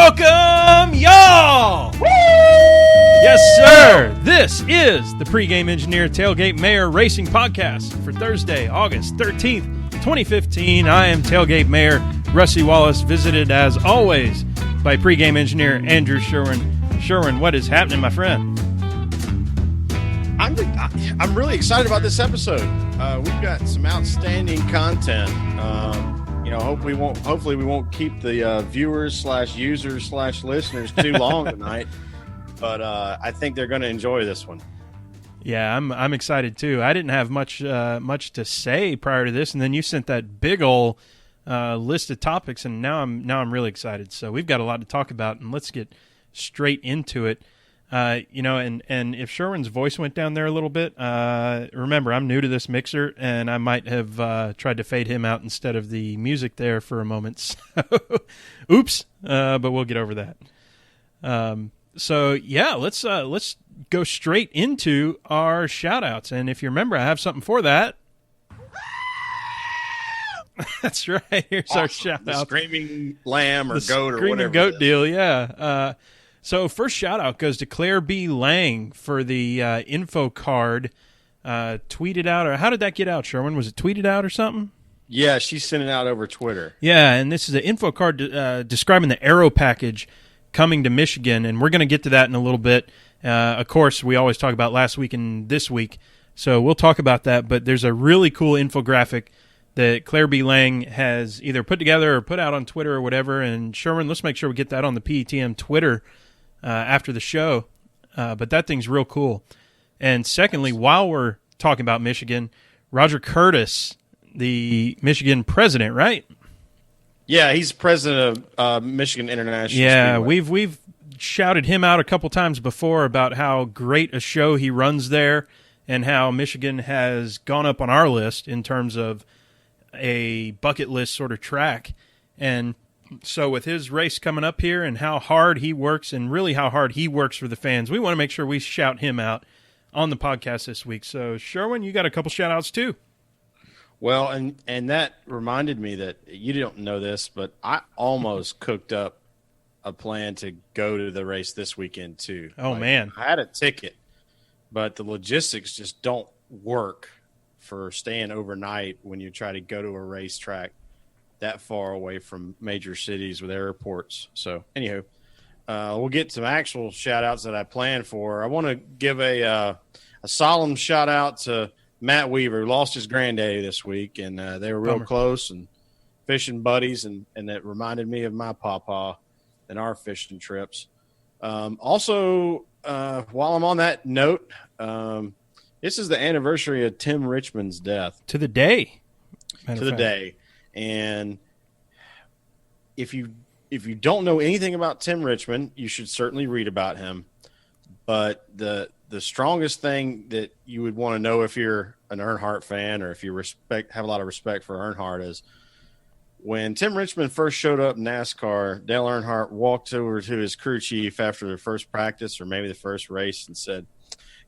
Welcome, y'all! Woo! Yes, sir. This is the Pregame Engineer Tailgate Mayor Racing Podcast for Thursday, August 13th, 2015. I am Tailgate Mayor Rusty Wallace, visited as always by Pregame Engineer Andrew Sherwin. Sherwin, what is happening, my friend? I'm really excited about this episode. We've got some outstanding content. Hopefully we won't keep the viewers / users / listeners too long tonight. But I think they're going to enjoy this one. Yeah, I'm excited too. I didn't have much to say prior to this, and then you sent that big ol' list of topics, and now I'm really excited. So we've got a lot to talk about, and let's get straight into it. And if Sherwin's voice went down there a little bit, remember, I'm new to this mixer, and I might have tried to fade him out instead of the music there for a moment. So, oops, but we'll get over that. Let's go straight into our shout-outs. And if you remember, I have something for that. That's right. Here's our shout-out. The screaming lamb or the goat or whatever. Screaming goat deal, yeah. So first shout-out goes to Claire B. Lang for the info card tweeted out. Or how did that get out, Sherwin? Was it tweeted out or something? Yeah, she sent it out over Twitter. Yeah, and this is an info card describing the Aero package coming to Michigan, and we're going to get to that in a little bit. Of course, we always talk about last week and this week, so we'll talk about that. But there's a really cool infographic that Claire B. Lang has either put together or put out on Twitter or whatever. And Sherwin, let's make sure we get that on the PETM Twitter after the show, but that thing's real cool. And secondly, while we're talking about Michigan, Roger Curtis, the Michigan president, right? Yeah, he's president of Michigan International Speedway. Speedway. We've shouted him out a couple times before about how great a show he runs there and how Michigan has gone up on our list in terms of a bucket list sort of track. And so with his race coming up here and how hard he works and really how hard he works for the fans, we want to make sure we shout him out on the podcast this week. So, Sherwin, you got a couple shout-outs too. Well, and that reminded me that you don't know this, but I almost cooked up a plan to go to the race this weekend too. Oh, man. I had a ticket, but the logistics just don't work for staying overnight when you try to go to a racetrack that far away from major cities with airports. So, anywho, we'll get some actual shout-outs that I planned for. I want to give a solemn shout-out to Matt Weaver, who lost his granddaddy this week, and they were real close and fishing buddies, and it reminded me of my pawpaw and our fishing trips. Also, while I'm on that note, this is the anniversary of Tim Richmond's death. To the day. And if you don't know anything about Tim Richmond, you should certainly read about him. But the strongest thing that you would want to know if you're an Earnhardt fan or if you have a lot of respect for Earnhardt is when Tim Richmond first showed up in NASCAR, Dale Earnhardt walked over to his crew chief after their first practice or maybe the first race and said,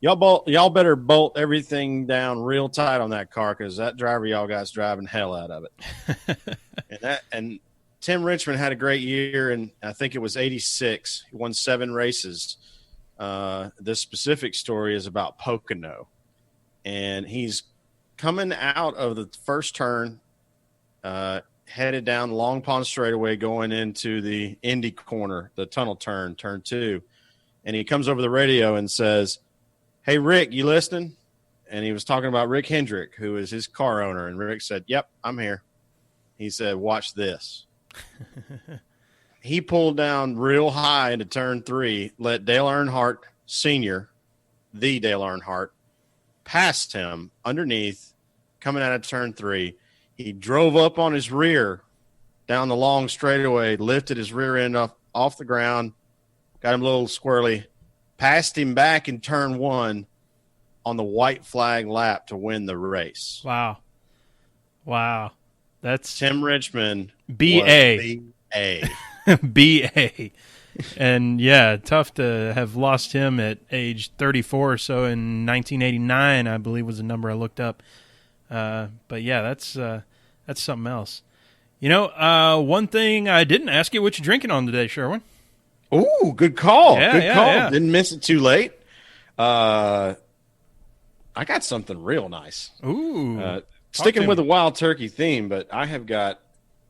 Y'all better bolt everything down real tight on that car because that driver y'all got's driving hell out of it. and Tim Richmond had a great year, and I think it was 86. He won 7 races. This specific story is about Pocono, and he's coming out of the first turn, headed down Long Pond straightaway going into the Indy corner, the tunnel turn 2, and he comes over the radio and says, "Hey, Rick, you listening?" And he was talking about Rick Hendrick, who is his car owner. And Rick said, "Yep, I'm here." He said, "Watch this." He pulled down real high into turn 3, let Dale Earnhardt Sr., the Dale Earnhardt, past him underneath, coming out of turn 3. He drove up on his rear down the long straightaway, lifted his rear end off the ground, got him a little squirrely, passed him back in turn 1 on the white flag lap to win the race. Wow. That's Tim Richmond. B.A. B.A. B.A. And, yeah, tough to have lost him at age 34 or so in 1989, I believe was the number I looked up. But, yeah, that's something else. You know, one thing I didn't ask you, what you drinking on today, Sherwin? Ooh, good call. Yeah, Good yeah, call. yeah. Didn't miss it too late. I got something real nice. Ooh. Sticking with the wild turkey theme, but I have got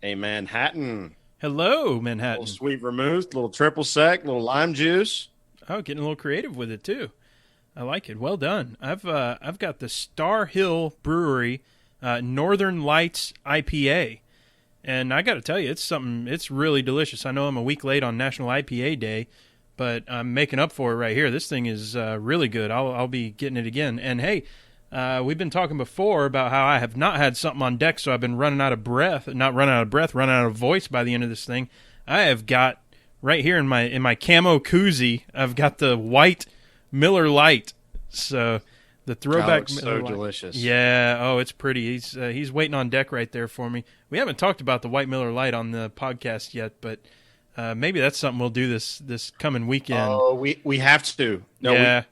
a Manhattan. Hello, A Manhattan. little sweet vermouth, a little triple sec, a little lime juice. Oh, getting a little creative with it too. I like it. Well done. I've got the Star Hill Brewery Northern Lights IPA, and I got to tell you, it's something. It's really delicious. I know I'm a week late on National IPA Day, but I'm making up for it right here. This thing is really good. I'll be getting it again. And hey, we've been talking before about how I have not had something on deck, so I've been running out of breath. Not running out of breath, running out of voice by the end of this thing. I have got right here in my camo koozie, I've got the white Miller Lite. So the throwback looks Miller so Lite. delicious. Yeah, oh, it's pretty. He's waiting on deck right there for me. We haven't talked about the white Miller Lite on the podcast yet, but maybe that's something we'll do this coming weekend. Oh, we have to. No, Yeah.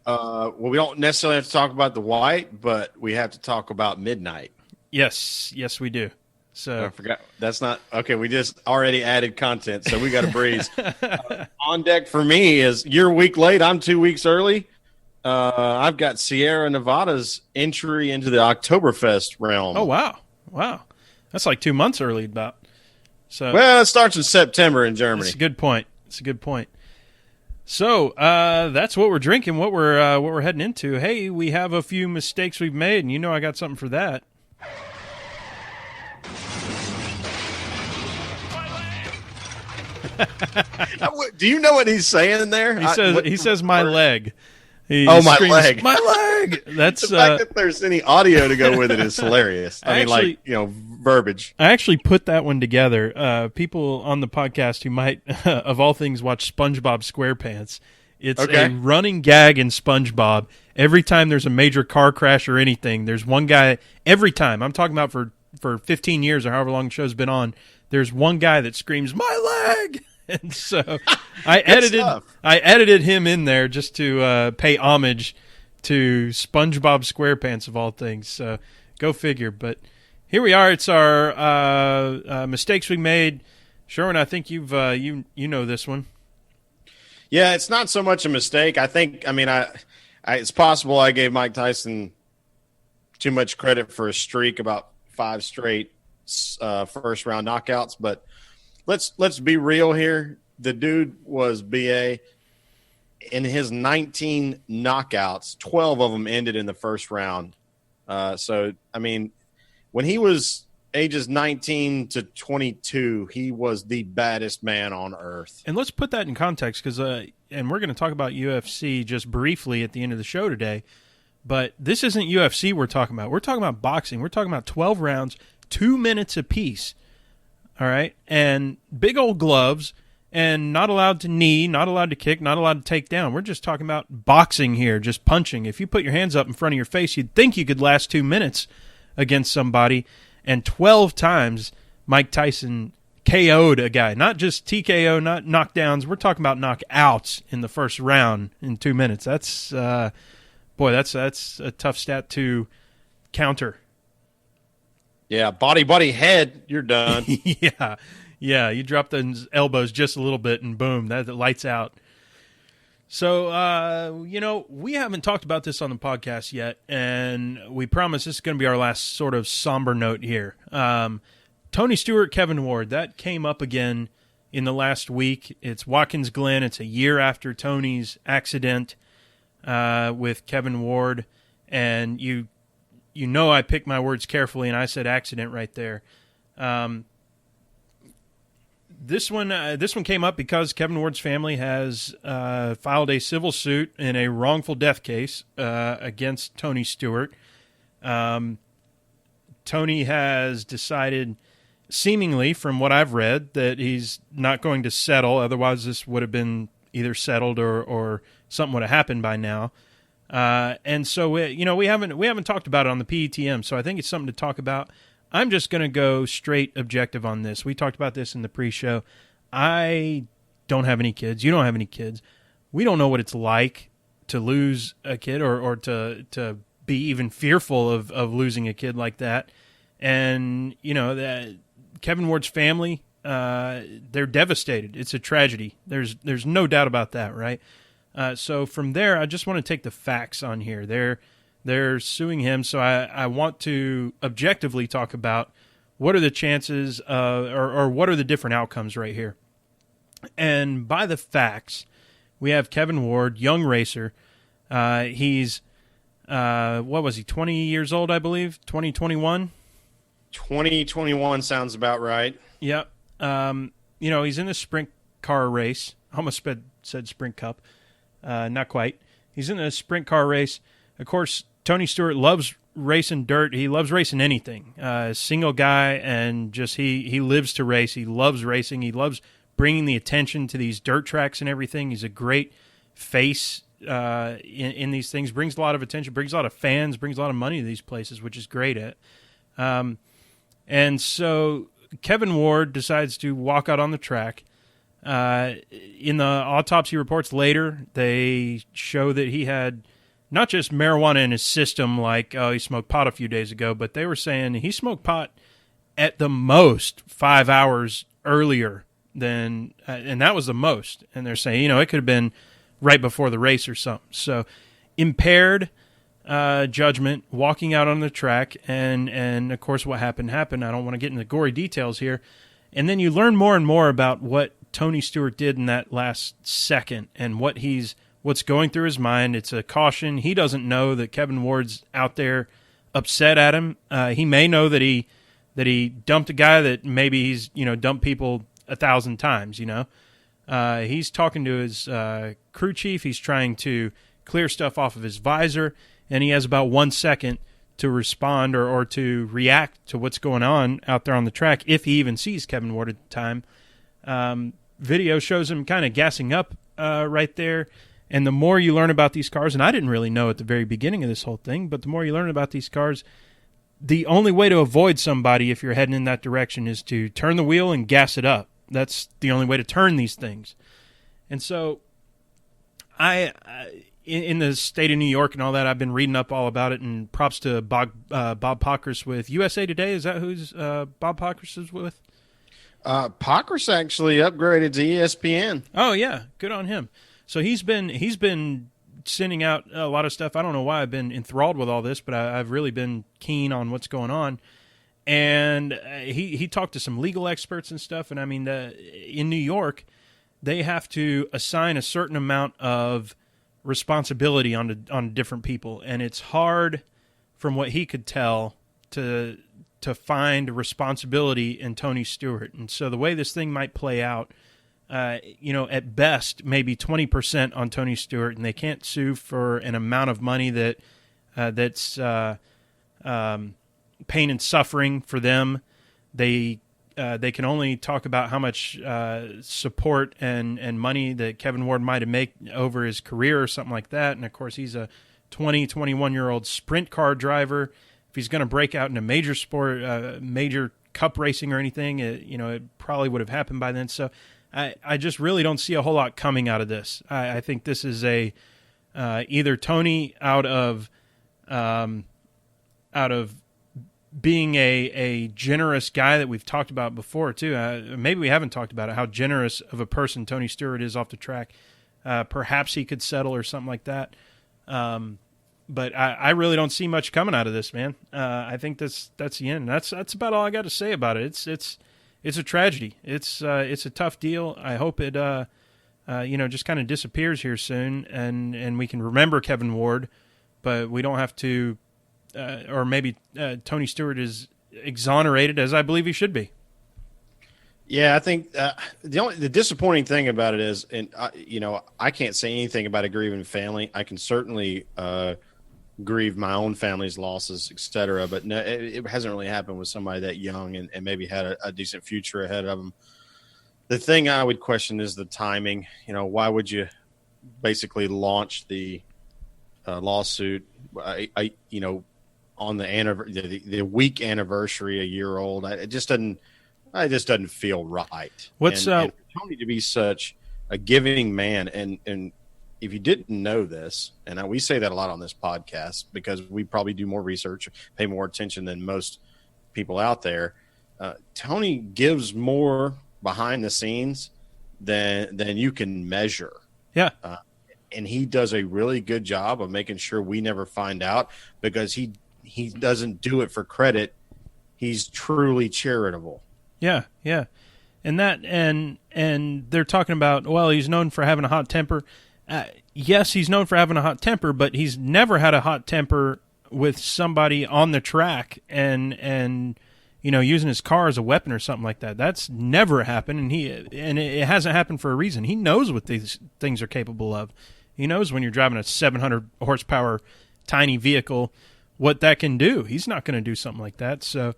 we don't necessarily have to talk about the white, but we have to talk about midnight. Yes, we do. I So forgot. That's not okay. We just already added content, so we got to breeze. On deck for me is you're a week late. I'm 2 weeks early. I've got Sierra Nevada's entry into the Oktoberfest realm. oh wow, that's like 2 months early about. So Well, it starts in September in Germany. that's a good point. So that's what we're drinking. What we're heading into. Hey, we have a few mistakes we've made, and I got something for that. Do you know what he's saying there? He says my leg. He Oh, my screams, leg. My leg. That's The fact that there's any audio to go with it is hilarious. I mean, Actually- verbiage. I actually put that one together. People on the podcast who might, of all things, watch SpongeBob SquarePants. It's Okay. a running gag in SpongeBob. Every time there's a major car crash or anything, there's one guy. Every time, I'm talking about for 15 years or however long the show's been on, there's one guy that screams my leg. And so I edited him in there just to pay homage to SpongeBob SquarePants of all things. So go figure. But here we are. It's our mistakes we made. Sherwin, I think you've you know this one. Yeah, it's not so much a mistake. It's possible I gave Mike Tyson too much credit for a streak, about 5 straight first round knockouts. But let's be real here. The dude was BA. In his 19 knockouts, 12 of them ended in the first round. When he was ages 19 to 22, he was the baddest man on earth. And let's put that in context because, and we're going to talk about UFC just briefly at the end of the show today, but this isn't UFC we're talking about. We're talking about boxing. We're talking about 12 rounds, 2 minutes apiece, all right? And big old gloves and not allowed to knee, not allowed to kick, not allowed to take down. We're just talking about boxing here, just punching. If you put your hands up in front of your face, you'd think you could last 2 minutes against somebody. And 12 times Mike Tyson KO'd a guy. Not just TKO, not knockdowns. We're talking about knockouts in the first round in 2 minutes. That's that's a tough stat to counter. Yeah, body, head, you're done. Yeah. You drop those elbows just a little bit, and boom, that lights out. So, we haven't talked about this on the podcast yet, and we promise this is going to be our last sort of somber note here. Tony Stewart, Kevin Ward, that came up again in the last week. It's Watkins Glen. It's a year after Tony's accident with Kevin Ward, and you I picked my words carefully, and I said accident right there. This one came up because Kevin Ward's family has filed a civil suit in a wrongful death case against Tony Stewart. Tony has decided, seemingly from what I've read, that he's not going to settle. Otherwise, this would have been either settled or something would have happened by now. And so we haven't talked about it on the PETM. So I think it's something to talk about. I'm just going to go straight objective on this. We talked about this in the pre-show. I don't have any kids. You don't have any kids. We don't know what it's like to lose a kid or to be even fearful of losing a kid like that. And, that Kevin Ward's family, they're devastated. It's a tragedy. There's no doubt about that, right? So from there, I just want to take the facts on here. They're suing him, so I want to objectively talk about what are the chances, or what are the different outcomes right here. And by the facts, we have Kevin Ward, young racer. He's, what was he, 20 years old, I believe? 2021? 2021 sounds about right. Yep. He's in the sprint car race. I almost said sprint cup. Not quite. He's in the sprint car race. Of course, Tony Stewart loves racing dirt. He loves racing anything. Single guy, and just he lives to race. He loves racing. He loves bringing the attention to these dirt tracks and everything. He's a great face in these things. Brings a lot of attention. Brings a lot of fans. Brings a lot of money to these places, which is great at. And so Kevin Ward decides to walk out on the track. In the autopsy reports later, they show that he had not just marijuana in his system, like, oh, he smoked pot a few days ago, but they were saying he smoked pot at the most 5 hours earlier than, and that was the most. And they're saying, it could have been right before the race or something. So impaired judgment, walking out on the track, and of course what happened. I don't want to get into gory details here. And then you learn more and more about what Tony Stewart did in that last second and what's going through his mind. It's a caution. He doesn't know that Kevin Ward's out there upset at him. He may know that he dumped a guy that maybe he's dumped people 1,000 times. He's talking to his crew chief. He's trying to clear stuff off of his visor, and he has about 1 second to respond or to react to what's going on out there on the track, if he even sees Kevin Ward at the time. Video shows him kind of gassing up right there. And the more you learn about these cars, and I didn't really know at the very beginning of this whole thing, but the more you learn about these cars, the only way to avoid somebody if you're heading in that direction is to turn the wheel and gas it up. That's the only way to turn these things. And so in the state of New York and all that, I've been reading up all about it, and props to Bob Pockrass with USA Today. Is that who's Bob Pockrass is with? Pockrass actually upgraded to ESPN. Oh, yeah. Good on him. So he's been sending out a lot of stuff. I don't know why I've been enthralled with all this, but I've really been keen on what's going on. And he talked to some legal experts and stuff. And I mean, in New York, they have to assign a certain amount of responsibility on different people, and it's hard, from what he could tell, to find responsibility in Tony Stewart. And so the way this thing might play out, at best, maybe 20% on Tony Stewart, and they can't sue for an amount of money that's pain and suffering for them. They can only talk about how much support and money that Kevin Ward might have made over his career or something like that. And, of course, he's a 21-year-old sprint car driver. If he's going to break out into major sport, major cup racing or anything, it probably would have happened by then. So I just really don't see a whole lot coming out of this. I think this is either Tony out of being a generous guy that we've talked about before too. Maybe we haven't talked about it, how generous of a person Tony Stewart is off the track. Perhaps he could settle or something like that. But I really don't see much coming out of this, man. I think that's the end. That's about all I got to say about it. It's a tragedy. It's a tough deal. I hope it just kind of disappears here soon, and we can remember Kevin Ward, but we don't have to. Or maybe Tony Stewart is exonerated, as I believe he should be. Yeah, I think the disappointing thing about it is, and I can't say anything about a grieving family. I can certainly grieve my own family's losses, etc. But no, it hasn't really happened with somebody that young and maybe had a decent future ahead of them. The thing I would question is the timing. Why would you basically launch the lawsuit? On the week anniversary, a year old, it just doesn't feel right. And for Tony to be such a giving man, and if you didn't know this, and we say that a lot on this podcast because we probably do more research, pay more attention than most people out there. Tony gives more behind the scenes than you can measure. Yeah. And he does a really good job of making sure we never find out, because he doesn't do it for credit. He's truly charitable. Yeah, yeah. And they're talking about, well, he's known for having a hot temper. Yes, he's known for having a hot temper, but he's never had a hot temper with somebody on the track and using his car as a weapon or something like that. That's never happened, and it hasn't happened for a reason. He knows what these things are capable of. He knows when you're driving a 700 horsepower tiny vehicle what that can do. He's not going to do something like that. So,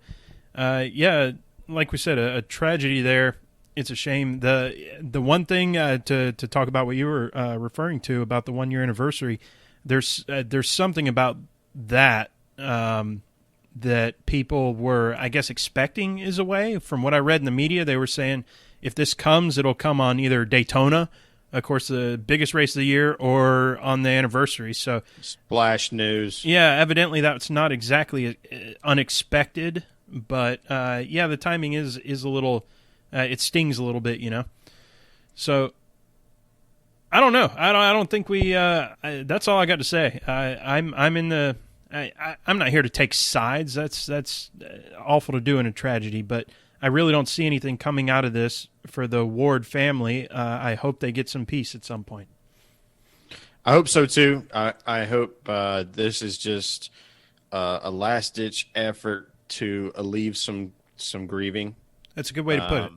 yeah, like we said, a tragedy there. It's a shame. The one thing to talk about what you were referring to about the 1 year anniversary, there's something about that that people were, I guess, expecting is a way. From what I read in the media, they were saying if this comes, it'll come on either Daytona, of course, the biggest race of the year, or on the anniversary. So splash news. Yeah, evidently that's not exactly unexpected, but yeah, the timing is a little. It stings a little bit, So I don't know. I don't think we. That's all I got to say. I'm in the. I'm not here to take sides. That's awful to do in a tragedy, but I really don't see anything coming out of this for the Ward family. I hope they get some peace at some point. I hope so too. I hope this is just a last-ditch effort to alleviate some grieving. That's a good way to put it.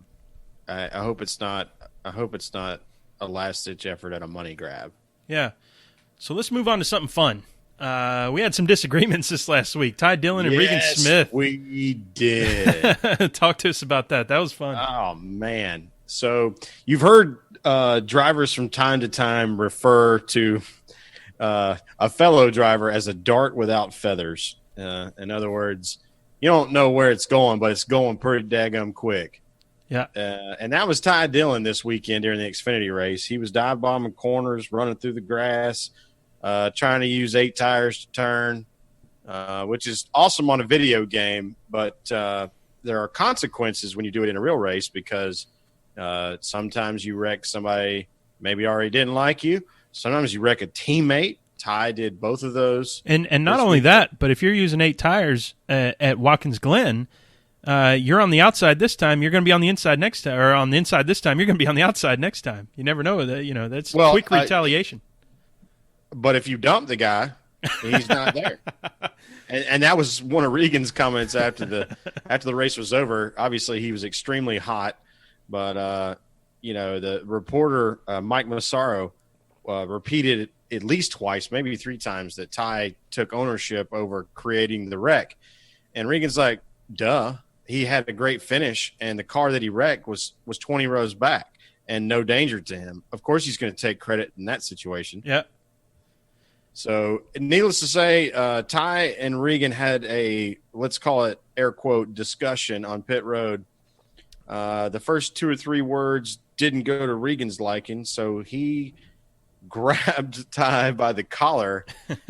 I hope it's not. I hope it's not a last-ditch effort at a money grab. Yeah. So let's move on to something fun. We had some disagreements this last week. Ty Dillon and Regan Smith. We did. Talk to us about that. That was fun. Oh, man. So you've heard drivers from time to time refer to a fellow driver as a dart without feathers. In other words, you don't know where it's going, but it's going pretty daggum quick. Yeah. And that was Ty Dillon this weekend during the Xfinity race. He was dive bombing corners, running through the grass, trying to use 8 tires to turn, which is awesome on a video game. But there are consequences when you do it in a real race, because sometimes you wreck somebody maybe already didn't like you. Sometimes you wreck a teammate. Ty did both of those. And not only that, but if you're using 8 tires at Watkins Glen, you're on the outside this time, you're going to be on the inside next time, or on the inside this time, you're going to be on the outside next time. You never know that, that's quick retaliation. But if you dump the guy, he's not there. And that was one of Regan's comments after the race was over. Obviously, he was extremely hot, but the reporter Mike Massaro repeated at least twice, maybe 3 times, that Ty took ownership over creating the wreck. And Regan's like, duh. He had a great finish, and the car that he wrecked was 20 rows back and no danger to him. Of course, he's going to take credit in that situation. Yeah. So, needless to say, Ty and Regan had a, let's call it air quote, discussion on pit road. The first 2 or 3 words didn't go to Regan's liking, so he grabbed Ty by the collar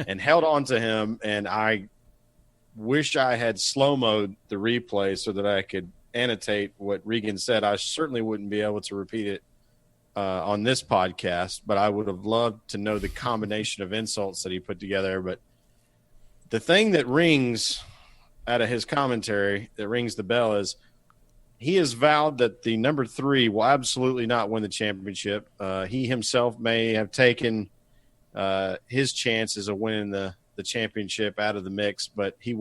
and held on to him, and I wish I had slow-moed the replay so that I could annotate what Regan said. I certainly wouldn't be able to repeat it on this podcast, but I would have loved to know the combination of insults that he put together. But the thing that rings out of his commentary, that rings the bell, is he has vowed that the number 3 will absolutely not win the championship. He himself may have taken his chances of winning the championship out of the mix, but he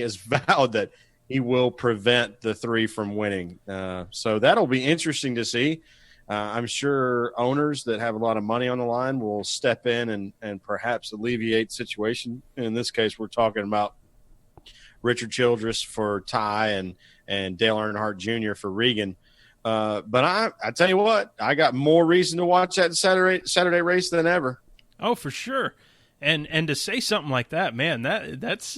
has vowed that he will prevent the 3 from winning. So that'll be interesting to see. I'm sure owners that have a lot of money on the line will step in and perhaps alleviate the situation. In this case, we're talking about Richard Childress for Ty and Dale Earnhardt Jr. for Regan. But I tell you what, I got more reason to watch that Saturday race than ever. Oh, for sure. And to say something like that, man, that's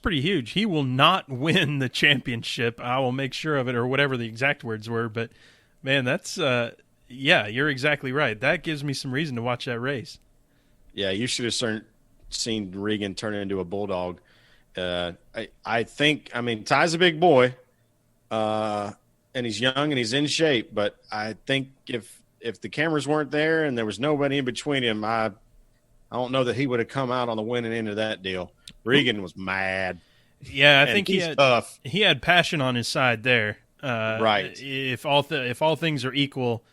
pretty huge. He will not win the championship. I will make sure of it, or whatever the exact words were. But man, that's yeah, you're exactly right. That gives me some reason to watch that race. Yeah, you should have seen Regan turn into a bulldog. I think, Ty's a big boy, and he's young and he's in shape. But I think if the cameras weren't there and there was nobody in between him, I don't know that he would have come out on the winning end of that deal. Regan was mad. Yeah, I think he's tough. He had passion on his side there. Right. If all things are equal,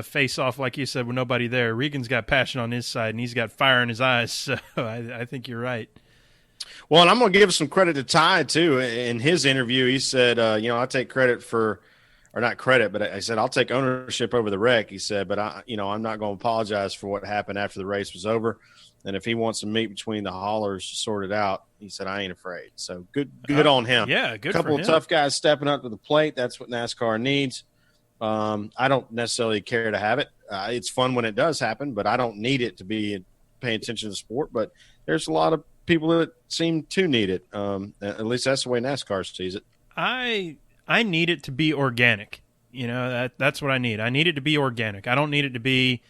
face off like you said with nobody there, Regan's got passion on his side and he's got fire in his eyes. So I think you're right. Well, and I'm going to give some credit to Ty too. In his interview, he said, I take credit for, or not credit, but I said I'll take ownership over the wreck. He said, but I'm not going to apologize for what happened after the race was over. And if he wants to meet between the haulers to sort it out, he said, I ain't afraid. So good on him. Yeah, good. A couple for him. of tough guys stepping up to the plate. That's what NASCAR needs. I don't necessarily care to have it. It's fun when it does happen, but I don't need it to be paying attention to the sport. But there's a lot of people that seem to need it. At least that's the way NASCAR sees it. I need it to be organic. That's what I need. I need it to be organic. I don't need it to be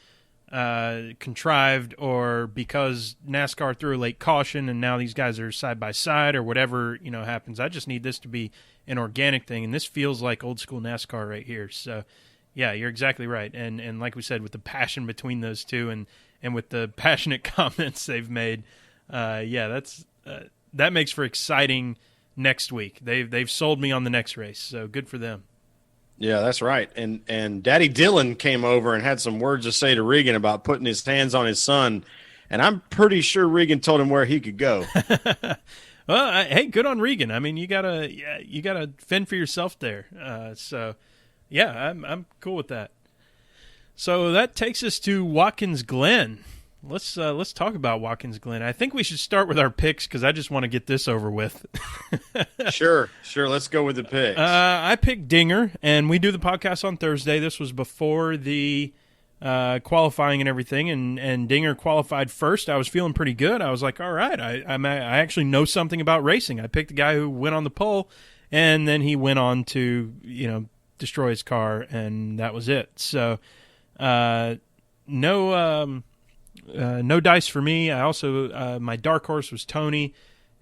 contrived or because NASCAR threw a late caution and now these guys are side by side or whatever happens. I just need this to be an organic thing, and this feels like old school NASCAR right here. So yeah, you're exactly right. And like we said, with the passion between those two and with the passionate comments they've made, that's that makes for exciting next week. They've sold me on the next race, so good for them. Yeah, that's right. And Daddy Dylan came over and had some words to say to Regan about putting his hands on his son, and I'm pretty sure Regan told him where he could go. Well, hey, good on Regan. I mean, you gotta fend for yourself there. So, yeah, I'm cool with that. So that takes us to Watkins Glen. Let's talk about Watkins Glen. I think we should start with our picks because I just want to get this over with. Sure. Let's go with the picks. I picked Dinger, and we do the podcast on Thursday. This was before the qualifying and everything, and Dinger qualified first. I was feeling pretty good. I was like, all right, I actually know something about racing. I picked the guy who went on the pole, and then he went on to destroy his car, and that was it. So no dice for me. I also my dark horse was Tony,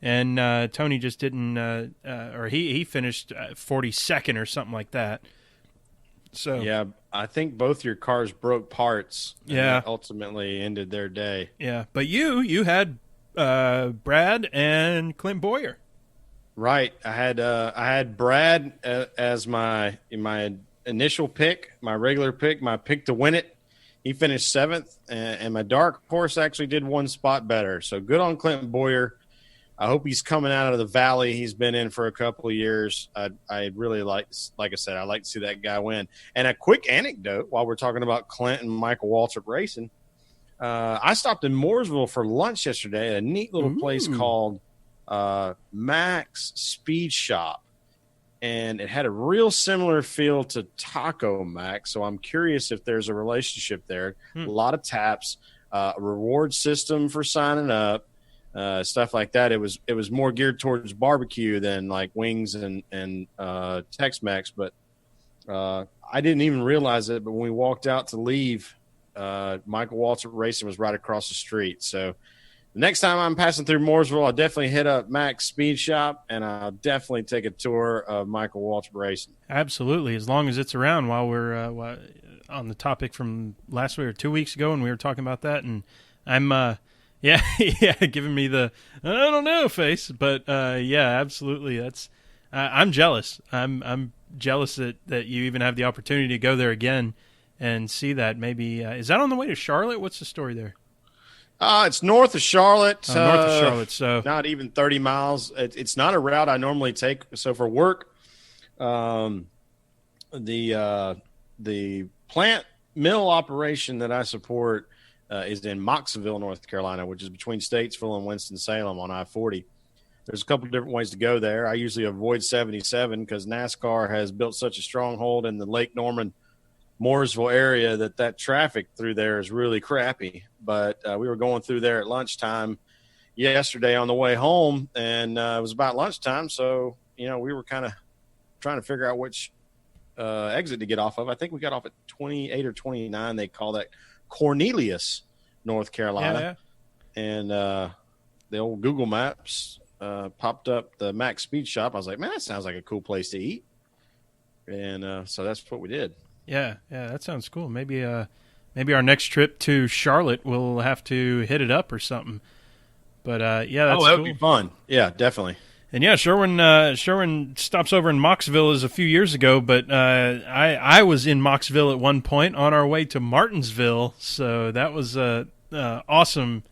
and Tony just didn't, or he finished 42nd or something like that. So yeah, I think both your cars broke parts. And yeah, that ultimately ended their day. Yeah, but you had Brad and Clint Boyer. Right, I had Brad as my initial pick, my regular pick, my pick to win it. He finished 7th, and my dark horse actually did one spot better. So good on Clint Boyer. I hope he's coming out of the valley he's been in for a couple of years. I really like I said, I like to see that guy win. And a quick anecdote while we're talking about Clint and Michael Waltrip racing. I stopped in Mooresville for lunch yesterday at a neat little place called Max Speed Shop. And it had a real similar feel to Taco Mac. So I'm curious if there's a relationship there. A lot of taps, a reward system for signing up, stuff like that. It was more geared towards barbecue than like wings and Tex-Mex. But I didn't even realize it. But when we walked out to leave, Michael Waltrip Racing was right across the street. So the next time I'm passing through Mooresville, I'll definitely hit up Max Speed Shop, and I'll definitely take a tour of Michael Waltrip Racing. Absolutely, as long as it's around. While we're on the topic from last week or 2 weeks ago, and we were talking about that, and I'm giving me the I don't know face, but yeah, absolutely. That's I'm jealous. I'm jealous that you even have the opportunity to go there again and see that. Maybe is that on the way to Charlotte? What's the story there? It's north of Charlotte. North of Charlotte, so not even 30 miles. It's not a route I normally take. So for work, the plant mill operation that I support is in Moxville, North Carolina, which is between Statesville and Winston-Salem on I-40. There's a couple of different ways to go there. I usually avoid 77 because NASCAR has built such a stronghold in the Lake Norman, Mooresville area that traffic through there is really crappy. But we were going through there at lunchtime yesterday on the way home, and it was about lunchtime. So, we were kind of trying to figure out which exit to get off of. I think we got off at 28 or 29. They call that Cornelius, North Carolina. Yeah. And the old Google Maps popped up the Max Speed Shop. I was like, man, that sounds like a cool place to eat. and so that's what we did. Yeah, that sounds cool. Maybe our next trip to Charlotte we'll have to hit it up or something. But yeah, that's that cool. would be fun. Yeah, definitely. And yeah, Sherwin stops over in Moxville is a few years ago, but I was in Moxville at one point on our way to Martinsville, so that was a awesome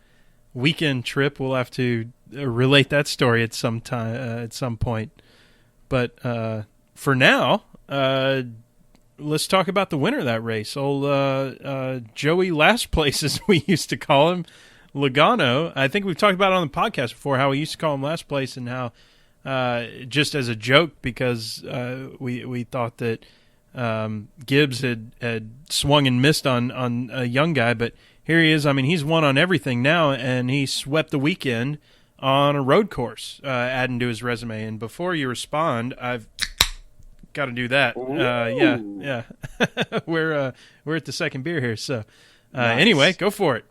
weekend trip. We'll have to relate that story at some time at some point. But for now, let's talk about the winner of that race. Old Joey Last Place, as we used to call him, Logano. I think we've talked about it on the podcast before, how we used to call him Last Place and how just as a joke because we thought that Gibbs had swung and missed on a young guy. But here he is. I mean, he's won on everything now, and he swept the weekend on a road course, adding to his resume. And before you respond, I've got to do that. Yeah. We're at the second beer here. So Nice. Anyway, go for it.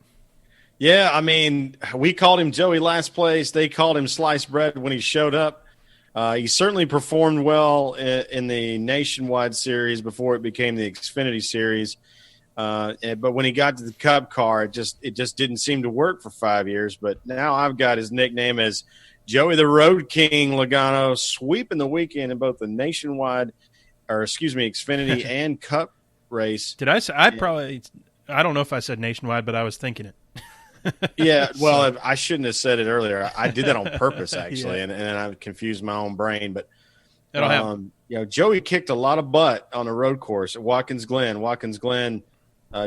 Yeah, I mean, we called him Joey Last Place. They called him Sliced Bread when he showed up. He certainly performed well in the Nationwide Series before it became the Xfinity Series. But when he got to the Cup car, it just didn't seem to work for 5 years. But now I've got his nickname as Joey the Road King Logano, sweeping the weekend in both the Xfinity and Cup race. Did I say? I don't know if I said Nationwide, but I was thinking it. Yeah, well, I shouldn't have said it earlier. I did that on purpose, actually, Yeah. and I confused my own brain. But That'll happen. Joey kicked a lot of butt on a road course at Watkins Glen. Watkins Glen,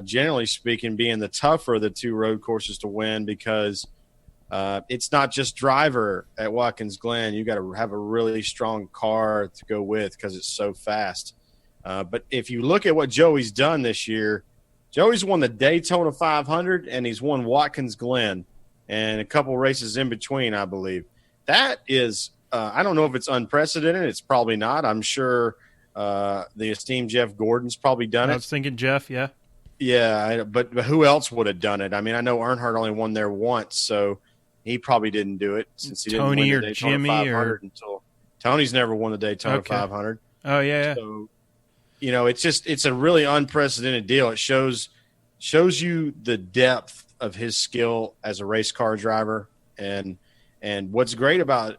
generally speaking, being the tougher of the two road courses to win because it's not just driver at Watkins Glen. You got to have a really strong car to go with because it's so fast. But if you look at what Joey's done this year, Joey's won the Daytona 500 and he's won Watkins Glen and a couple races in between, I believe. That is, I don't know if it's unprecedented. It's probably not. I'm sure the esteemed Jeff Gordon's probably done it. I was thinking Jeff, yeah. Yeah, but who else would have done it? I mean, I know Earnhardt only won there once, so he probably didn't do it since he Tony didn't win or the Daytona Jimmy 500 until Tony's never won the Daytona 500. Oh, yeah. So, it's a really unprecedented deal. It shows you the depth of his skill as a race car driver, and what's great about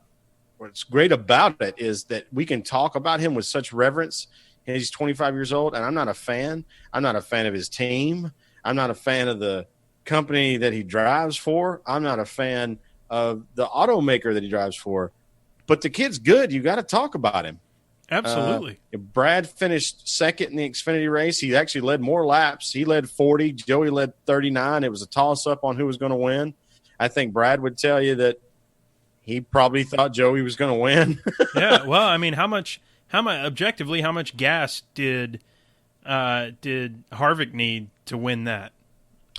it is that we can talk about him with such reverence. He's 25 years old, and I'm not a fan. I'm not a fan of his team. I'm not a fan of the company that he drives for. I'm not a fan of the automaker that he drives for. But the kid's good. You got to talk about him. Absolutely. Brad finished second in the Xfinity race. He actually led more laps. He led 40. Joey led 39. It was a toss-up on who was going to win. I think Brad would tell you that he probably thought Joey was going to win. Yeah. Well, I mean, how much gas did Harvick need to win that?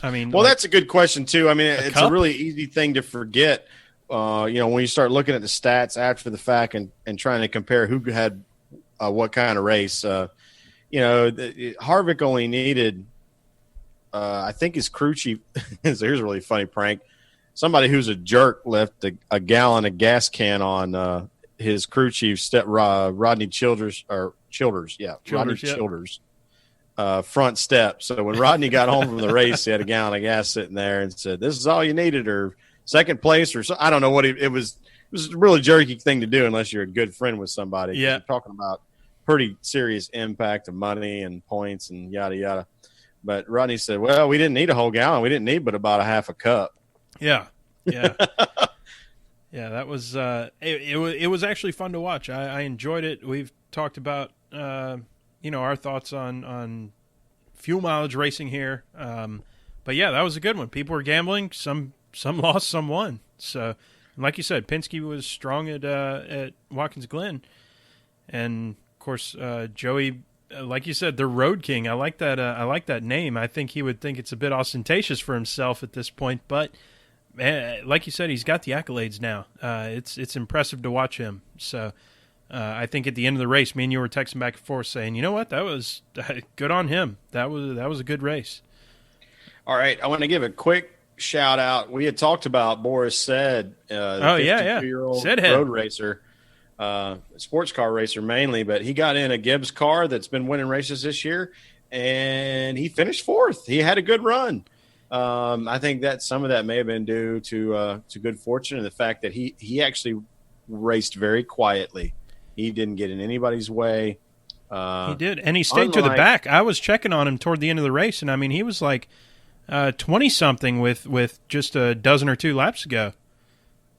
I mean, well, that's a good question too. I mean, it's cup? a really easy thing to forget. When you start looking at the stats after the fact and trying to compare who had what kind of race, Harvick only needed, I think his crew chief. Here's a really funny prank. Somebody who's a jerk left a gallon of gas can on his crew chief, Rodney Childers. Front step. So when Rodney got home from the race, he had a gallon of gas sitting there and said, "This is all you needed," or second place, or so. I don't know what it was. It was a really jerky thing to do unless you're a good friend with somebody. Yeah, you're talking about pretty serious impact of money and points and yada yada. But Rodney said, "Well, we didn't need a whole gallon. We didn't need but about a half a cup." Yeah. Yeah, that was it was actually fun to watch. I enjoyed it. We've talked about our thoughts on fuel mileage racing here. But yeah, that was a good one. People were gambling. Some lost, some won. So, and like you said, Penske was strong at Watkins Glen, and of course Joey, like you said, the Road King. I like that. I like that name. I think he would think it's a bit ostentatious for himself at this point, but like you said, he's got the accolades now. It's impressive to watch him. So I think at the end of the race, me and you were texting back and forth saying, you know what, that was good on him. That was a good race. All right, I want to give a quick shout out. We had talked about Boris Said, the 52-year-old road racer. sports car racer mainly, but he got in a Gibbs car that's been winning races this year, and he finished fourth. He had a good run. I think that some of that may have been due to good fortune and the fact that he actually raced very quietly. He didn't get in anybody's way. He did, and he stayed to the back. I was checking on him toward the end of the race, and I mean, he was like 20-something with just a dozen or two laps to go.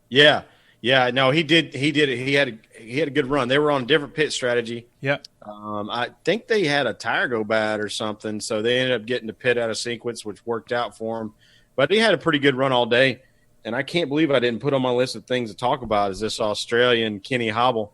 Yeah. No, he did. He had a good run. They were on a different pit strategy. Yeah. I think they had a tire go bad or something, so they ended up getting the pit out of sequence, which worked out for him. But he had a pretty good run all day, and I can't believe I didn't put on my list of things to talk about is this Australian Kenny Hobble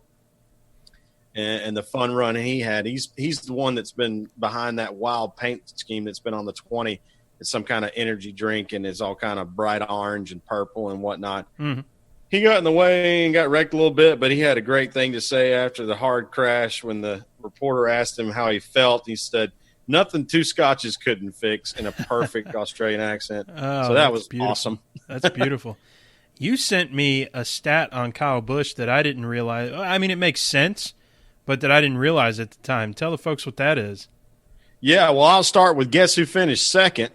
and the fun run he had. He's the one that's been behind that wild paint scheme that's been on the 20. It's some kind of energy drink, and it's all kind of bright orange and purple and whatnot. Mm-hmm. He got in the way and got wrecked a little bit, but he had a great thing to say after the hard crash when the reporter asked him how he felt. He said, "Nothing two scotches couldn't fix," in a perfect Australian accent. Oh, so that was beautiful. Awesome. That's beautiful. You sent me a stat on Kyle Busch that I didn't realize. I mean, it makes sense, but that I didn't realize at the time. Tell the folks what that is. Yeah, well, I'll start with guess who finished second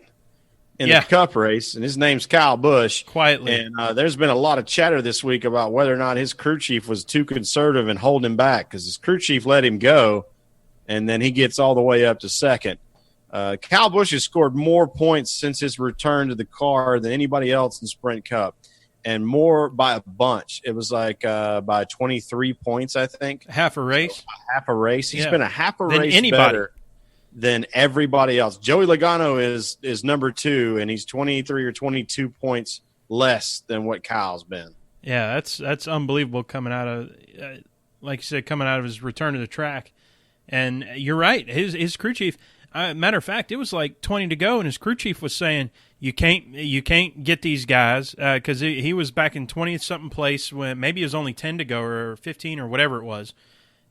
in the Cup race, and his name's Kyle Busch. Quietly. And there's been a lot of chatter this week about whether or not his crew chief was too conservative and holding him back because his crew chief let him go, and then he gets all the way up to second. Kyle Busch has scored more points since his return to the car than anybody else in Sprint Cup, and more by a bunch. It was like by 23 points, I think. Half a race? So half a race. He's been a half a race anybody. Better than everybody else. Joey Logano is number 2, and he's 23 or 22 points less than what Kyle's been. Yeah, that's unbelievable coming out of, like you said, coming out of his return to the track. And you're right, his crew chief. Matter of fact, it was like 20 to go, and his crew chief was saying, "You can't get these guys," because he was back in 20-something place when maybe it was only 10 to go or 15 or whatever it was,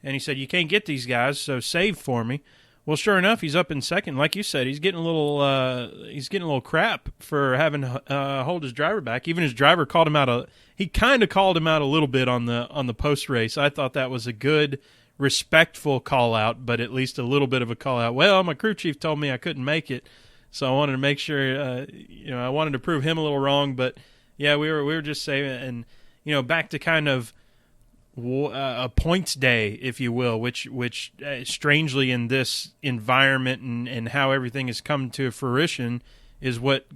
and he said, "You can't get these guys, so save for me." Well, sure enough, he's up in second. Like you said, he's getting a little crap for having hold his driver back. Even his driver called him out. He kind of called him out a little bit on the post race. I thought that was a good, respectful call out, but at least a little bit of a call out. Well, my crew chief told me I couldn't make it, so I wanted to make sure. I wanted to prove him a little wrong. But yeah, we were just saying, and back to kind of a points day, if you will, which strangely in this environment and how everything has come to fruition is what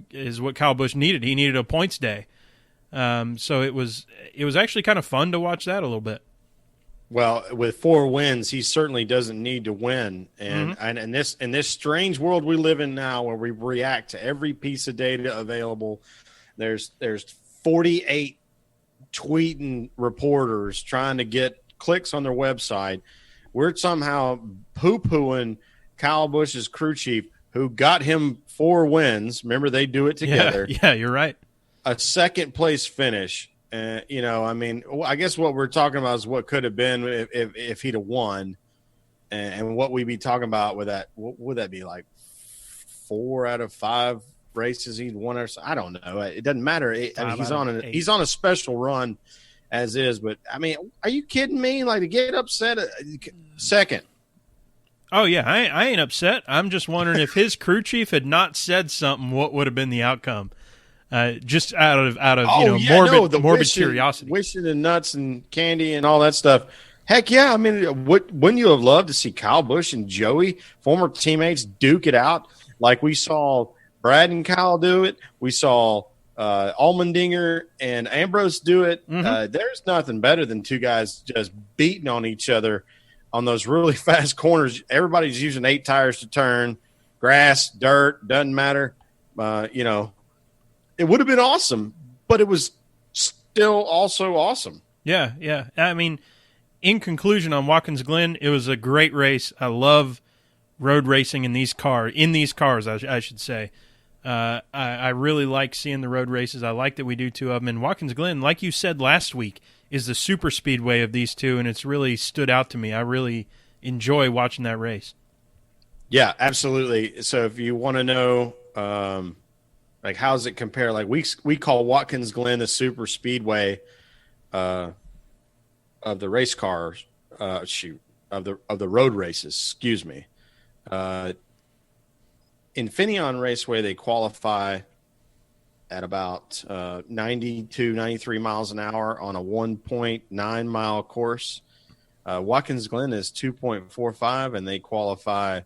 Kyle Busch needed. He needed a points day. So it was actually kind of fun to watch that a little bit. Well, with 4 wins, he certainly doesn't need to win. And Mm-hmm. and in this strange world we live in now, where we react to every piece of data available, there's 48 tweeting reporters trying to get clicks on their website. We're somehow poo-pooing Kyle Busch's crew chief, who got him 4 wins. Remember, they do it together. Yeah, you're right. A second place finish. I guess what we're talking about is what could have been if he'd have won, and what we'd be talking about with that. What would that be, like 4 out of 5 races he'd won? Or I don't know. It doesn't matter. He's on a special run as is. But I mean, are you kidding me? Like, to get upset second. Oh yeah, I ain't upset. I'm just wondering if his crew chief had not said something, what would have been the outcome? Just out of morbid curiosity, wishing and nuts and candy and all that stuff. Heck yeah! I mean, wouldn't you have loved to see Kyle Busch and Joey, former teammates, duke it out like we saw Brad and Kyle do it? We saw Allmendinger and Ambrose do it. Mm-hmm. There's nothing better than 2 guys just beating on each other on those really fast corners. Everybody's using 8 tires to turn, grass, dirt, doesn't matter. It would have been awesome, but it was still also awesome. Yeah. I mean, in conclusion, on Watkins Glen, it was a great race. I love road racing in these cars. I should say. I really like seeing the road races. I like that we do 2 of them. And Watkins Glen, like you said last week, is the super speedway of these 2, and it's really stood out to me. I really enjoy watching that race. Yeah, absolutely. So if you want to know, like, how does it compare? Like, we call Watkins Glen the super speedway. the race cars, of the road races. Excuse me. Infineon Raceway, they qualify at about 92, 93 miles an hour on a 1.9 mile course. Watkins Glen is 2.45, and they qualify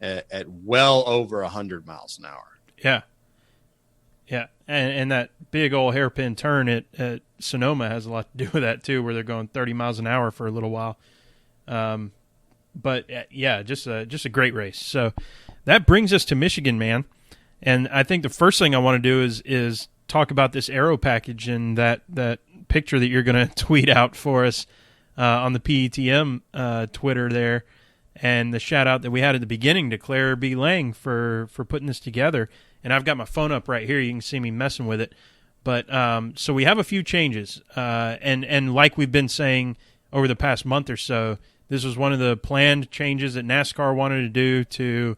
at well over 100 miles an hour. Yeah. Yeah. And that big old hairpin turn at Sonoma has a lot to do with that, too, where they're going 30 miles an hour for a little while. But yeah, just a great race. So that brings us to Michigan, man. And I think the first thing I want to do is talk about this aero package and that picture that you're going to tweet out for us on the PETM Twitter there, and the shout out that we had at the beginning to Claire B. Lang for putting this together. And I've got my phone up right here. You can see me messing with it. But so we have a few changes, and like we've been saying over the past month or so, this was one of the planned changes that NASCAR wanted to do to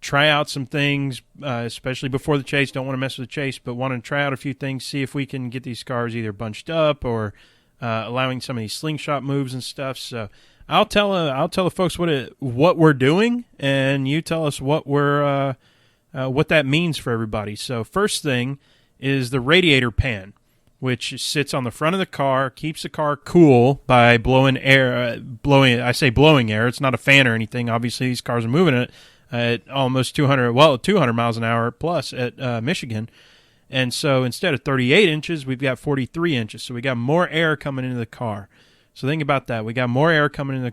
try out some things, especially before the chase. Don't want to mess with the chase, but want to try out a few things, see if we can get these cars either bunched up or allowing some of these slingshot moves and stuff. So I'll tell the folks what we're doing, and you tell us what that means for everybody. So first thing is the radiator pan, which sits on the front of the car, keeps the car cool by blowing air. I say blowing air. It's not a fan or anything. Obviously, these cars are moving at almost 200 miles an hour plus at Michigan. And so instead of 38 inches, we've got 43 inches. So we got more air coming into the car. So think about that. We got more air coming into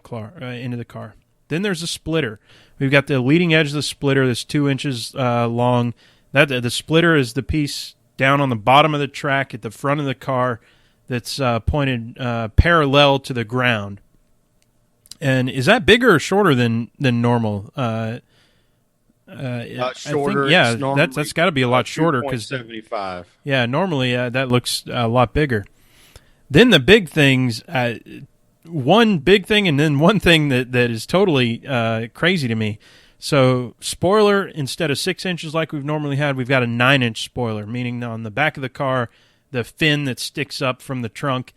the car. Then there's a splitter. We've got the leading edge of the splitter that's 2 inches long. The splitter is the piece down on the bottom of the track at the front of the car that's pointed parallel to the ground. And is that bigger or shorter than normal? Shorter. Think, yeah, that's got to be a lot shorter because 2.75. Yeah, normally that looks a lot bigger. Then the big things, one big thing, and then one thing that is totally crazy to me. So spoiler, instead of 6 inches like we've normally had, we've got a 9-inch spoiler, meaning on the back of the car, the fin that sticks up from the trunk,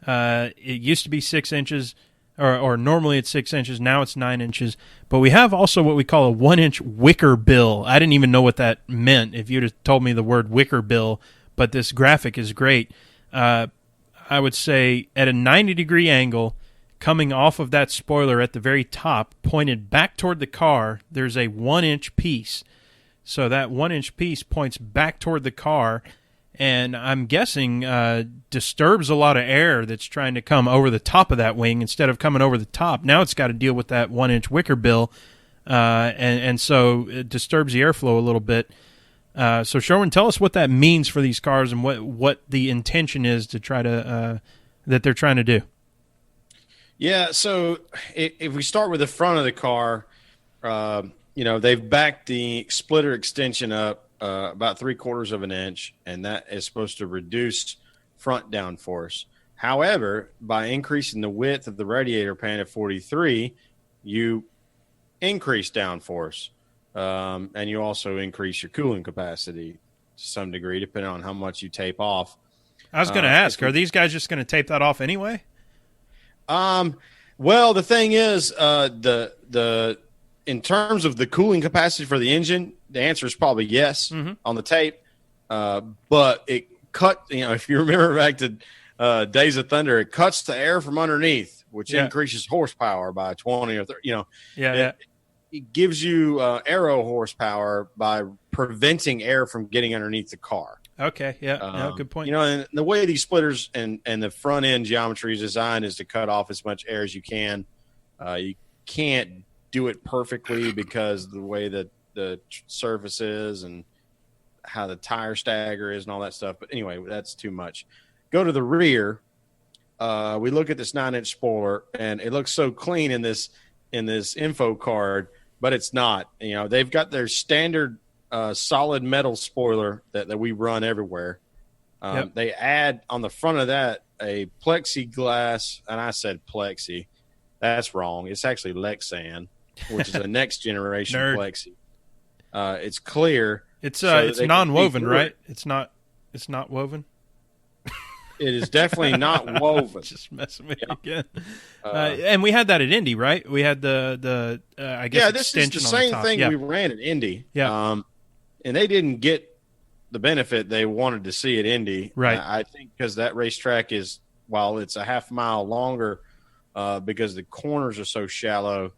it used to be 6 inches, or normally it's 6 inches, now it's 9 inches. But we have also what we call a 1-inch wicker bill. I didn't even know what that meant if you'd have told me the word wicker bill, but this graphic is great. I would say at a 90-degree angle, coming off of that spoiler at the very top, pointed back toward the car, there's a 1-inch piece. So that 1-inch piece points back toward the car, and I'm guessing disturbs a lot of air that's trying to come over the top of that wing instead of coming over the top. Now it's got to deal with that 1-inch wicker bill, and so it disturbs the airflow a little bit. So Sherwin, tell us what that means for these cars and what the intention is to try to that they're trying to do. Yeah, so if we start with the front of the car, they've backed the splitter extension up about 3/4 of an inch, and that is supposed to reduce front downforce. However, by increasing the width of the radiator pan at 43, you increase downforce, and you also increase your cooling capacity to some degree, depending on how much you tape off. I was going to ask, are these guys just going to tape that off anyway? Well, the thing is, in terms of the cooling capacity for the engine, the answer is probably yes on the tape. But it cut, if you remember back to Days of Thunder, it cuts the air from underneath, which increases horsepower by 20 or 30. It gives you aero horsepower by preventing air from getting underneath the car. Okay, good point. And the way these splitters and the front end geometry is designed is to cut off as much air as you can. You can't do it perfectly because of the way that the surface is and how the tire stagger is and all that stuff. But anyway, that's too much. Go to the rear. We look at this 9-inch spoiler, and it looks so clean in this info card, but it's not. They've got their standard solid metal spoiler that we run everywhere. They add on the front of that a plexiglass, and I said plexi. That's wrong. It's actually Lexan, which is a next generation plexi. It's clear. It's non-woven, right? It's not woven. It is definitely not woven. Just messing with you again. And we had that at Indy, right? We had the I guess this is extension the on same the top. thing Yeah. we ran at Indy. Yeah. And they didn't get the benefit they wanted to see at Indy. Right. I think because that racetrack is, while it's a half mile longer, because the corners are so shallow,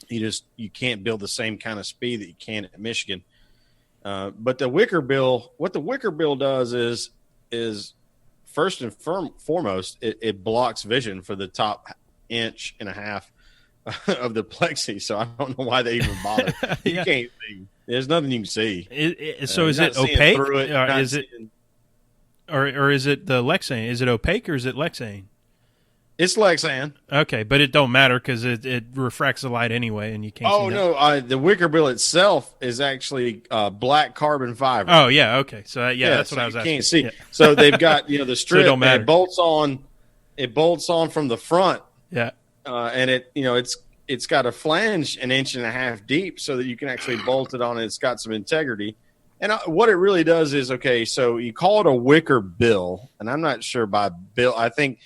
you can't build the same kind of speed that you can at Michigan. But what the wicker bill does is first and foremost, it blocks vision for the top inch and a half of the plexi. So I don't know why they even bother. You can't see. There's nothing you can see. So is it opaque? Through it, or is it the Lexane? Is it opaque or is it Lexane? It's Lexan. Okay, but it don't matter because it refracts the light anyway, and you can't. Oh see no, the wicker bill itself is actually black carbon fiber. Oh yeah, okay. So that's so what I was you asking. Can't see. Yeah. So they've got the strip. So it don't matter. And it bolts on from the front. Yeah. And it's got a flange an inch and a half deep so that you can actually bolt it on, and it's got some integrity. And what it really does is, okay, so you call it a wicker bill, and I'm not sure by bill. I think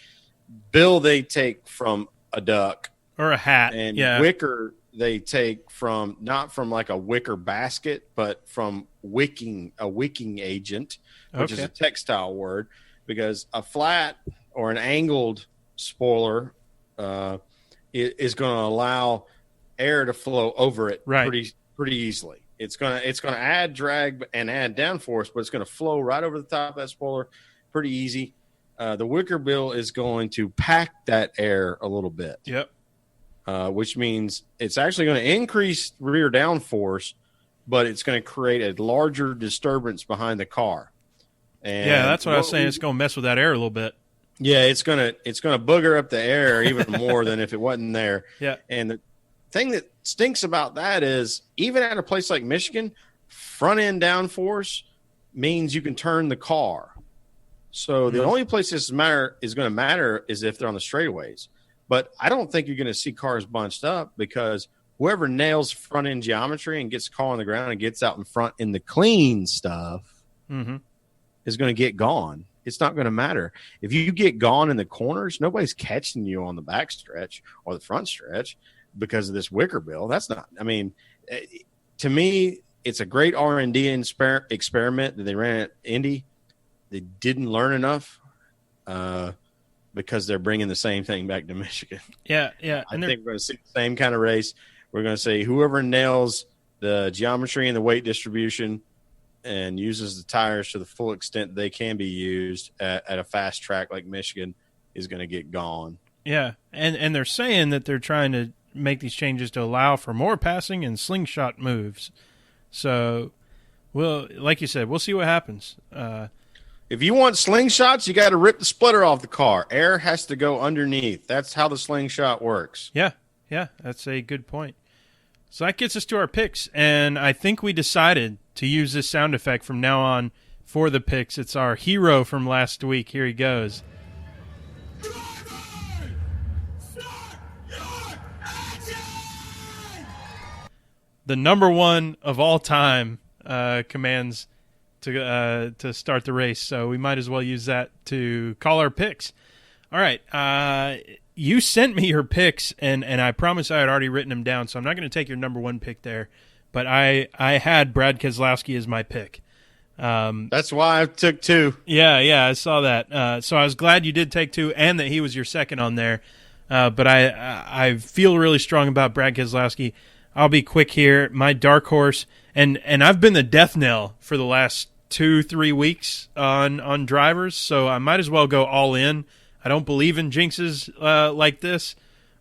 bill they take from a duck or a hat, and yeah. Wicker they take from not from like a wicker basket, but from a wicking agent, which is a textile word, because a flat or an angled spoiler is going to allow air to flow over it pretty easily. It's going to add drag and add downforce, but it's going to flow right over the top of that spoiler pretty easy. The wicker bill is going to pack that air a little bit. Yep. Which means it's actually going to increase rear downforce, but it's going to create a larger disturbance behind the car. And that's what I was saying. It's going to mess with that air a little bit. Yeah, it's going to booger up the air even more than if it wasn't there. Yeah. And the thing that stinks about that is, even at a place like Michigan, front end downforce means you can turn the car. So the only place this is going to matter is if they're on the straightaways. But I don't think you're going to see cars bunched up, because whoever nails front end geometry and gets the car on the ground and gets out in front in the clean stuff is going to get gone. It's not going to matter. If you get gone in the corners, nobody's catching you on the back stretch or the front stretch because of this wicker bill. That's not, I mean, to me, it's a great R&D experiment that they ran at Indy. They didn't learn enough because they're bringing the same thing back to Michigan. Yeah. I think we're going to see the same kind of race. We're going to say whoever nails the geometry and the weight distribution and uses the tires to the full extent they can be used at a fast track like Michigan is going to get gone. Yeah, and they're saying that they're trying to make these changes to allow for more passing and slingshot moves. So, well, like you said, we'll see what happens. If you want slingshots, you got to rip the splitter off the car. Air has to go underneath. That's how the slingshot works. Yeah, that's a good point. So that gets us to our picks, and I think we decided to use this sound effect from now on for the picks. It's our hero from last week. Here he goes. The number one of all time commands to start the race, so we might as well use that to call our picks. All right, you sent me your picks, and I promise I had already written them down, so I'm not going to take your number one pick there, but I had Brad Keselowski as my pick. That's why I took two. Yeah, I saw that. So I was glad you did take two, and that he was your second on there. But I feel really strong about Brad Keselowski. I'll be quick here. My dark horse, and I've been the death knell for the last 2-3 weeks on drivers, so I might as well go all in. I don't believe in jinxes like this,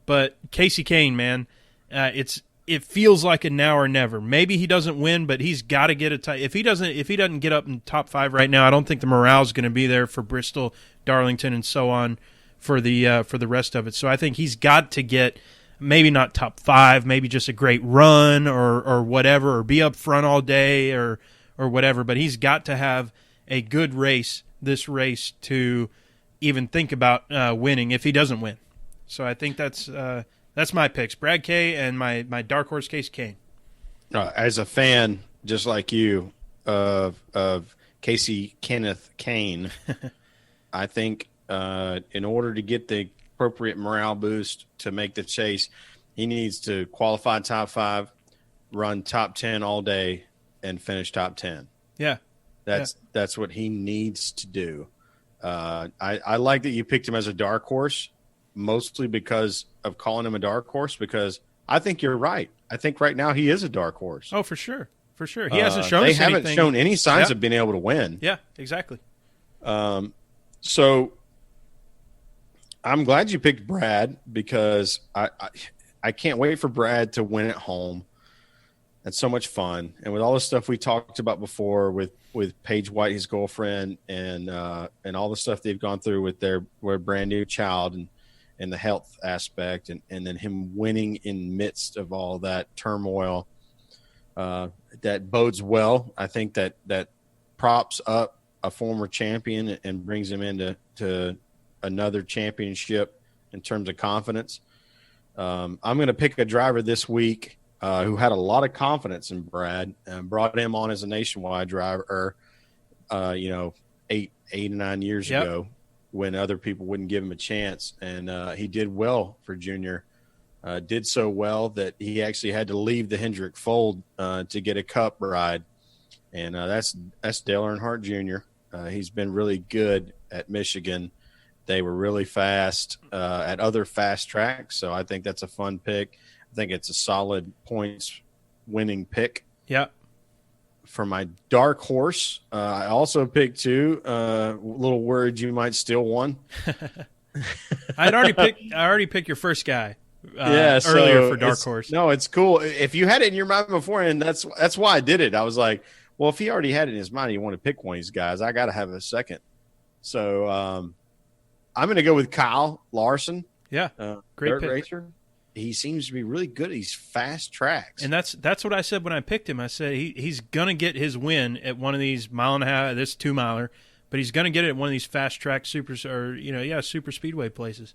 but Casey Kane, man, it feels like a now or never. Maybe he doesn't win, but he's got to get a if he doesn't get up in top 5 right now, I don't think the morale's going to be there for Bristol, Darlington, and so on for the rest of it. So I think he's got to get maybe not top 5, maybe just a great run or whatever, or be up front all day or whatever. But he's got to have a good race this race to even think about winning if he doesn't win. So I think that's my picks, Brad K and my dark horse Casey Kane. As a fan, just like you, of Casey Kenneth Kane, I think in order to get the appropriate morale boost to make the chase, he needs to qualify top 5, run top 10 all day, and finish top 10. Yeah. That's what he needs to do. I like that you picked him as a dark horse, mostly because of calling him a dark horse, because I think you're right. I think right now he is a dark horse. Oh, for sure. For sure. He hasn't shown They us haven't anything. shown any signs of being able to win. Yeah, exactly. So I'm glad you picked Brad, because I can't wait for Brad to win at home. That's so much fun. And with all the stuff we talked about before with Paige White, his girlfriend, and all the stuff they've gone through with their brand new child and the health aspect, and then him winning in midst of all that turmoil, that bodes well. I think that props up a former champion and brings him into another championship in terms of confidence. I'm going to pick a driver this week who had a lot of confidence in Brad and brought him on as a nationwide driver, 8 to 9 years ago, when other people wouldn't give him a chance. And he did well for Junior, did so well that he actually had to leave the Hendrick fold to get a cup ride. And that's Dale Earnhardt Jr. He's been really good at Michigan. They were really fast at other fast tracks. So I think that's a fun pick. I think it's a solid points winning pick. Yeah. For my dark horse, I also picked 2. Little worried you might steal one. I already picked your first guy. Earlier for dark horse. No, it's cool. If you had it in your mind before, and that's why I did it. I was like, well, if he already had it in his mind, he wanted to pick one of these guys, I got to have a second. So I'm going to go with Kyle Larson. Yeah, great dirt pick. racer. He seems to be really good at these fast tracks. And that's what I said when I picked him. I said he's going to get his win at one of these mile and a half, this 2 miler, but he's going to get it at one of these fast track super speedway places.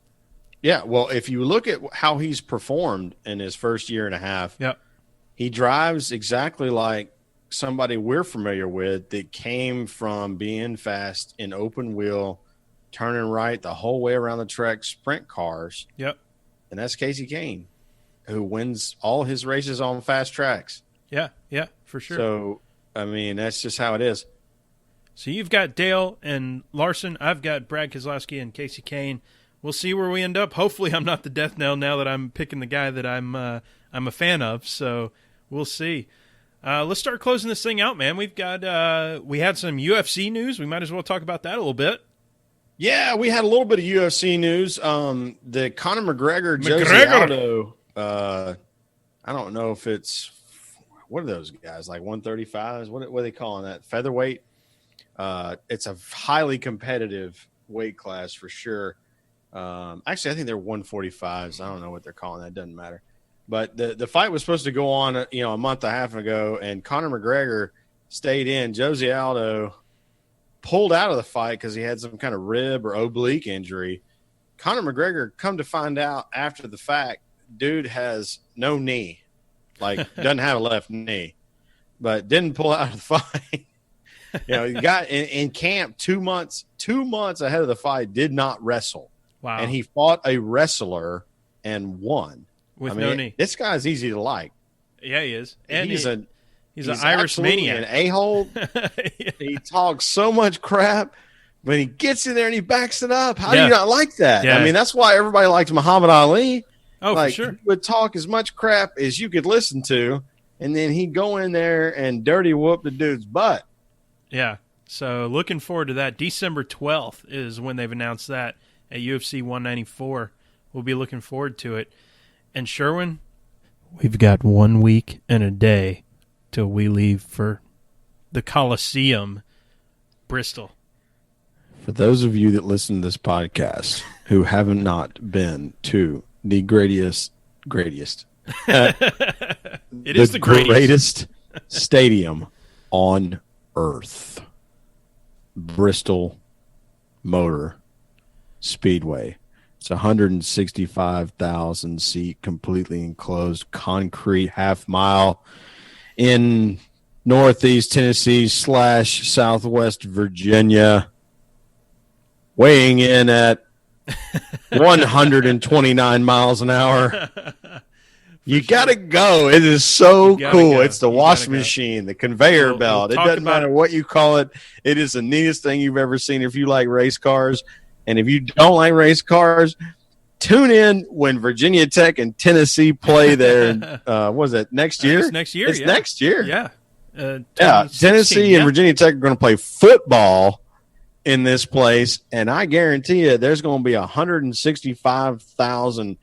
Yeah, well, if you look at how he's performed in his first year and a half, he drives exactly like somebody we're familiar with that came from being fast in open wheel, turning right the whole way around the track, sprint cars. Yep. And that's Casey Kane, who wins all his races on fast tracks. Yeah, for sure. So, I mean, that's just how it is. So you've got Dale and Larson. I've got Brad Keselowski and Casey Kane. We'll see where we end up. Hopefully I'm not the death knell now that I'm picking the guy that I'm a fan of. So we'll see. Let's start closing this thing out, man. We had some UFC news. We might as well talk about that a little bit. Yeah, we had a little bit of UFC news. The Conor McGregor, Jose Aldo. I don't know if it's what are those guys like 135s? What are they calling that? Featherweight. It's a highly competitive weight class for sure. Actually, I think they're 145s. I don't know what they're calling that. Doesn't matter. But the fight was supposed to go on, a month and a half ago, and Conor McGregor stayed in. Jose Aldo pulled out of the fight because he had some kind of rib or oblique injury. Conor McGregor, come to find out after the fact, dude has no knee, doesn't have a left knee, but didn't pull out of the fight. He got in camp 2 months ahead of the fight, did not wrestle. Wow. And he fought a wrestler and won. With no knee. This guy's easy to like. Yeah, he is. And he's an Irish maniac. An a-hole. Yeah. He talks so much crap, but he gets in there and he backs it up. How do you not like that? Yeah. I mean, that's why everybody liked Muhammad Ali. Oh, for sure. He would talk as much crap as you could listen to, and then he'd go in there and dirty whoop the dude's butt. Yeah. So looking forward to that. December 12th is when they've announced that at UFC 194. We'll be looking forward to it. And Sherwin, we've got 1 week and a day till we leave for the Coliseum, Bristol. For those of you that listen to this podcast who haven't not been to the greatest it is the greatest stadium on earth, Bristol Motor Speedway. It's 165,000 seat, completely enclosed concrete half mile in Northeast Tennessee / Southwest Virginia. weighing in at 129 miles an hour. You got to go. It is so cool. Go. It's the washing machine, the conveyor belt. It doesn't matter what you call it. It is the neatest thing you've ever seen if you like race cars. And if you don't like race cars, tune in when Virginia Tech and Tennessee play there. Was it next year? It's next year. It's next year. Yeah. Tennessee and Virginia Tech are going to play football in this place, and I guarantee you there's going to be 165,000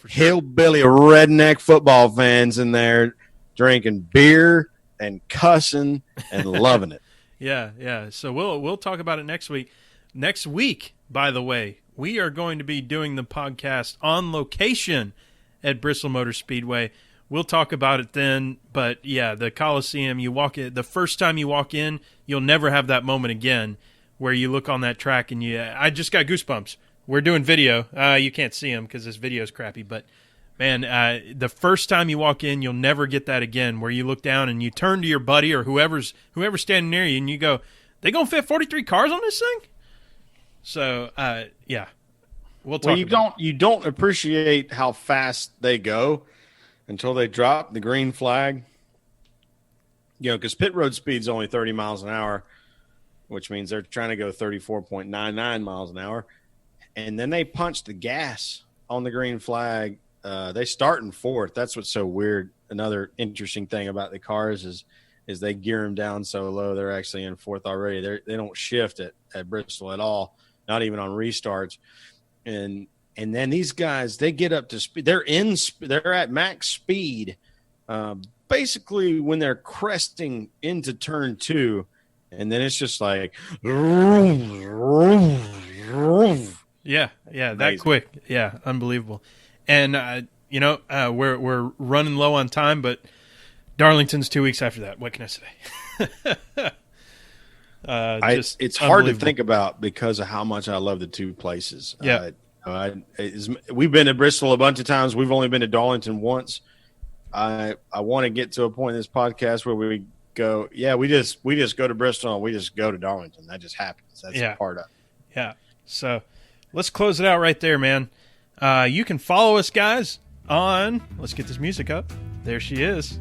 hillbilly redneck football fans in there drinking beer and cussing and loving it. Yeah. So we'll talk about it next week. Next week, by the way, we are going to be doing the podcast on location at Bristol Motor Speedway. We'll talk about it then, but yeah, the Coliseum, the first time you walk in, you'll never have that moment again where you look on that track and I just got goosebumps. We're doing video. You can't see them because this video is crappy, but man, the first time you walk in, you'll never get that again, where you look down and you turn to your buddy or whoever's standing near you and you go, they going to fit 43 cars on this thing? So, yeah. We'll talk you don't appreciate how fast they go until they drop the green flag. Because pit road speed is only 30 miles an hour, which means they're trying to go 34.99 miles an hour. And then they punch the gas on the green flag. They start in fourth. That's what's so weird. Another interesting thing about the cars is they gear them down so low they're actually in fourth already. They don't shift at Bristol at all, not even on restarts. And then these guys, they get up to speed. They're at max speed, basically when they're cresting into turn 2, and then it's just like, yeah, that quick, yeah, unbelievable. And we're running low on time, but Darlington's 2 weeks after that. What can I say? It's hard to think about because of how much I love the two places. Yeah. We've been to Bristol a bunch of times. We've only been to Darlington once. I want to get to a point in this podcast where we go, we just go to Bristol and we just go to Darlington. That just happens. That's part of it. Yeah. So let's close it out right there, man. You can follow us, guys, let's get this music up. There she is.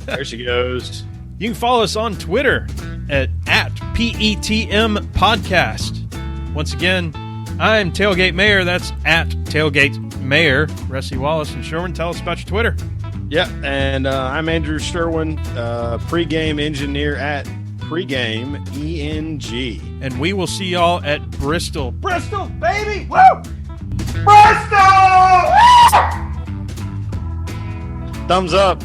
There she goes. You can follow us on Twitter at PETM Podcast. Once again, I'm Tailgate Mayor. That's at Tailgate Mayor. Rusty Wallace and Sherwin, tell us about your Twitter. Yeah, and I'm Andrew Sherwin, pregame engineer at Pregame ENG. And we will see y'all at Bristol. Bristol, baby! Woo! Bristol! Thumbs up.